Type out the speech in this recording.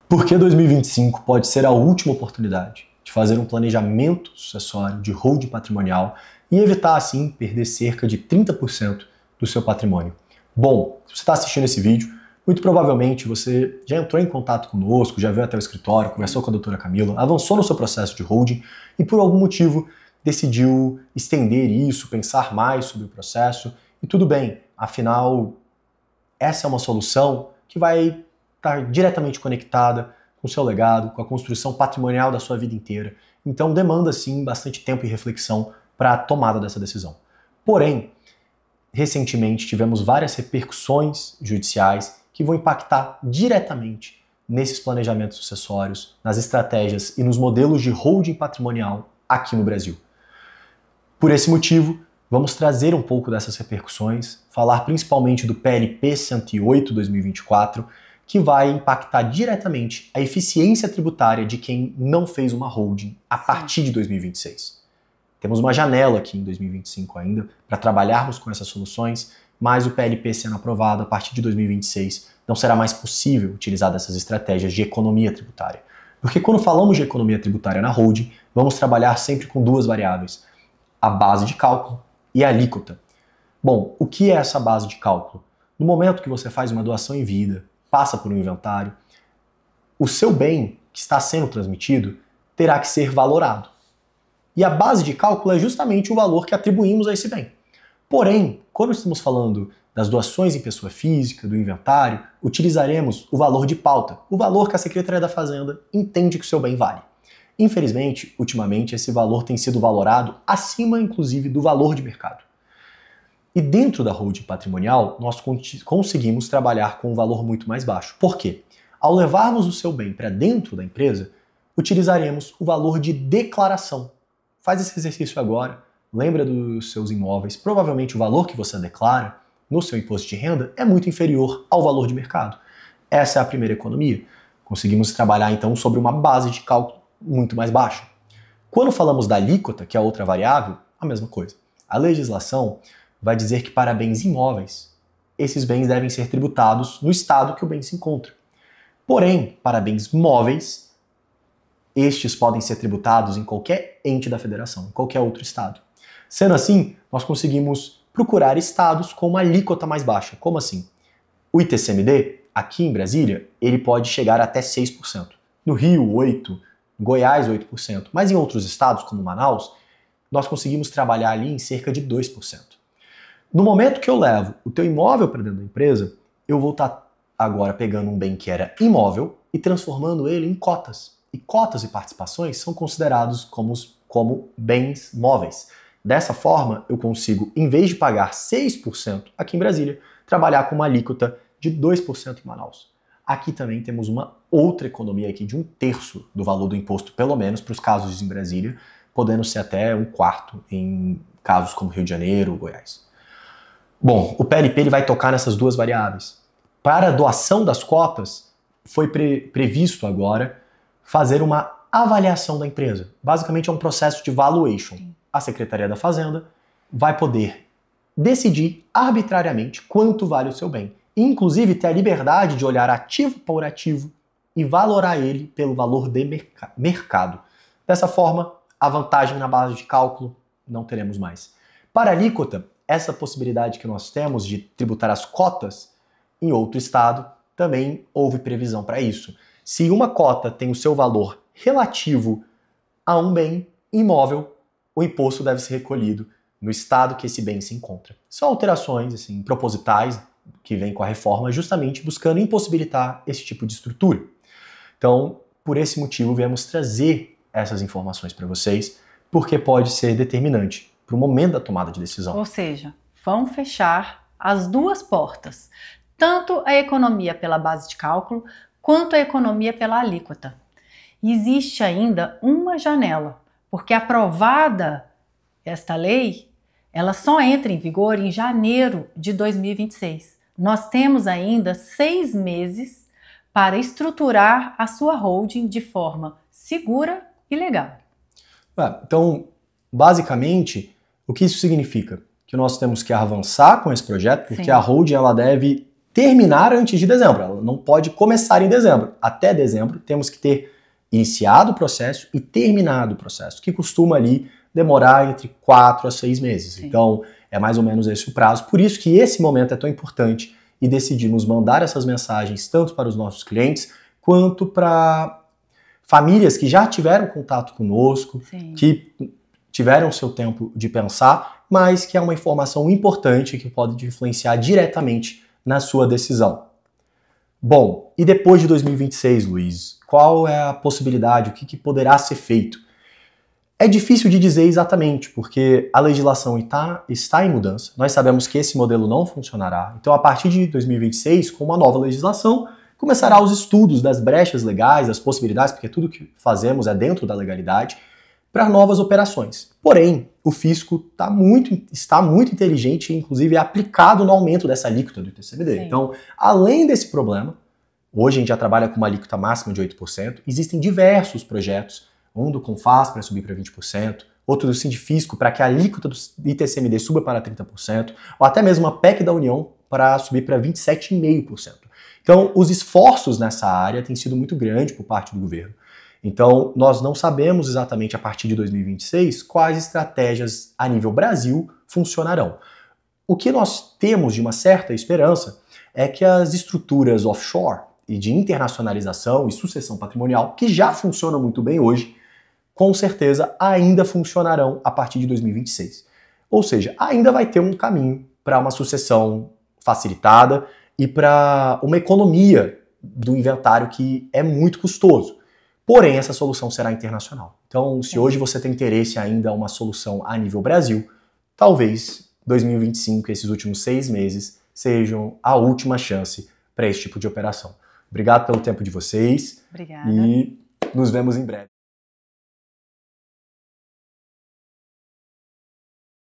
Por que 2025 pode ser a última oportunidade de fazer um planejamento sucessório de holding patrimonial e evitar, assim, perder cerca de 30% do seu patrimônio? Bom, se você está assistindo esse vídeo, muito provavelmente você já entrou em contato conosco, já veio até o escritório, conversou com a doutora Camila, avançou no seu processo de holding e por algum motivo decidiu estender isso, pensar mais sobre o processo. E tudo bem, afinal, essa é uma solução que vai estar diretamente conectada com o seu legado, com a construção patrimonial da sua vida inteira. Então demanda, sim, bastante tempo e reflexão para a tomada dessa decisão. Porém, recentemente tivemos várias repercussões judiciais que vão impactar diretamente nesses planejamentos sucessórios, nas estratégias e nos modelos de holding patrimonial aqui no Brasil. Por esse motivo, vamos trazer um pouco dessas repercussões, falar principalmente do PLP 108/2024, que vai impactar diretamente a eficiência tributária de quem não fez uma holding a partir de 2026. Temos uma janela aqui em 2025 ainda para trabalharmos com essas soluções, mas o PLP sendo aprovado a partir de 2026 não será mais possível utilizar dessas estratégias de economia tributária. Porque quando falamos de economia tributária na holding, vamos trabalhar sempre com duas variáveis: a base de cálculo e a alíquota. Bom, o que é essa base de cálculo? No momento que você faz uma doação em vida, passa por um inventário, o seu bem que está sendo transmitido terá que ser valorado. E a base de cálculo é justamente o valor que atribuímos a esse bem. Porém, quando estamos falando das doações em pessoa física, do inventário, utilizaremos o valor de pauta, o valor que a Secretaria da Fazenda entende que o seu bem vale. Infelizmente, ultimamente, esse valor tem sido valorado acima, inclusive, do valor de mercado. E dentro da holding patrimonial, nós conseguimos trabalhar com um valor muito mais baixo. Por quê? Ao levarmos o seu bem para dentro da empresa, utilizaremos o valor de declaração. Faz esse exercício agora, lembra dos seus imóveis, provavelmente o valor que você declara no seu imposto de renda é muito inferior ao valor de mercado. Essa é a primeira economia. Conseguimos trabalhar então sobre uma base de cálculo muito mais baixa. Quando falamos da alíquota, que é a outra variável, a mesma coisa. A legislação vai dizer que para bens imóveis, esses bens devem ser tributados no estado que o bem se encontra. Porém, para bens móveis, estes podem ser tributados em qualquer ente da federação, em qualquer outro estado. Sendo assim, nós conseguimos procurar estados com uma alíquota mais baixa. Como assim? O ITCMD, aqui em Brasília, ele pode chegar até 6%. No Rio, 8%. Goiás, 8%. Mas em outros estados, como Manaus, nós conseguimos trabalhar ali em cerca de 2%. No momento que eu levo o teu imóvel para dentro da empresa, eu vou estar agora pegando um bem que era imóvel e transformando ele em cotas. E cotas e participações são considerados como bens móveis. Dessa forma, eu consigo, em vez de pagar 6% aqui em Brasília, trabalhar com uma alíquota de 2% em Manaus. Aqui também temos uma outra economia aqui de 1/3 do valor do imposto, pelo menos para os casos em Brasília, podendo ser até 1/4 em casos como Rio de Janeiro ou Goiás. Bom, o PLP ele vai tocar nessas duas variáveis. Para a doação das cotas, foi previsto agora fazer uma avaliação da empresa. Basicamente é um processo de valuation. A Secretaria da Fazenda vai poder decidir arbitrariamente quanto vale o seu bem. Inclusive ter a liberdade de olhar ativo por ativo e valorar ele pelo valor de mercado. Dessa forma, a vantagem na base de cálculo não teremos mais. Para a alíquota, essa possibilidade que nós temos de tributar as cotas em outro estado, também houve previsão para isso. Se uma cota tem o seu valor relativo a um bem imóvel, o imposto deve ser recolhido no estado que esse bem se encontra. São alterações assim, propositais que vêm com a reforma, justamente buscando impossibilitar esse tipo de estrutura. Então, por esse motivo, viemos trazer essas informações para vocês, porque pode ser determinante para o momento da tomada de decisão. Ou seja, vão fechar as duas portas, tanto a economia pela base de cálculo, quanto a economia pela alíquota. Existe ainda uma janela, porque aprovada esta lei, ela só entra em vigor em janeiro de 2026. Nós temos ainda 6 meses para estruturar a sua holding de forma segura e legal. Então, basicamente, o que isso significa? Que nós temos que avançar com esse projeto, porque a holding ela deve terminar antes de dezembro, ela não pode começar em dezembro. Até dezembro temos que ter iniciado o processo e terminado o processo, que costuma ali demorar entre 4 a 6 meses. Sim. Então, é mais ou menos esse o prazo. Por isso que esse momento é tão importante e decidimos mandar essas mensagens tanto para os nossos clientes quanto para famílias que já tiveram contato conosco, sim, que tiveram seu tempo de pensar, mas que é uma informação importante que pode influenciar diretamente na sua decisão. Bom, e depois de 2026, Luiz, qual é a possibilidade, o que poderá ser feito? É difícil de dizer exatamente, porque a legislação está em mudança. Nós sabemos que esse modelo não funcionará. Então, a partir de 2026, com uma nova legislação, começará os estudos das brechas legais, das possibilidades, porque tudo que fazemos é dentro da legalidade, para novas operações. Porém, o fisco está muito inteligente e, inclusive, é aplicado no aumento dessa alíquota do ITCMD. Sim. Então, além desse problema, hoje a gente já trabalha com uma alíquota máxima de 8%, existem diversos projetos, um do CONFAS para subir para 20%, outro do Sindifisco para que a alíquota do ITCMD suba para 30%, ou até mesmo uma PEC da União para subir para 27,5%. Então, os esforços nessa área têm sido muito grandes por parte do governo. Então, nós não sabemos exatamente a partir de 2026 quais estratégias a nível Brasil funcionarão. O que nós temos de uma certa esperança é que as estruturas offshore e de internacionalização e sucessão patrimonial, que já funcionam muito bem hoje, com certeza ainda funcionarão a partir de 2026. Ou seja, ainda vai ter um caminho para uma sucessão facilitada e para uma economia do inventário que é muito custoso. Porém, essa solução será internacional. Então, se hoje você tem interesse ainda em uma solução a nível Brasil, talvez 2025, esses últimos 6 meses, sejam a última chance para esse tipo de operação. Obrigado pelo tempo de vocês. Obrigada. E nos vemos em breve.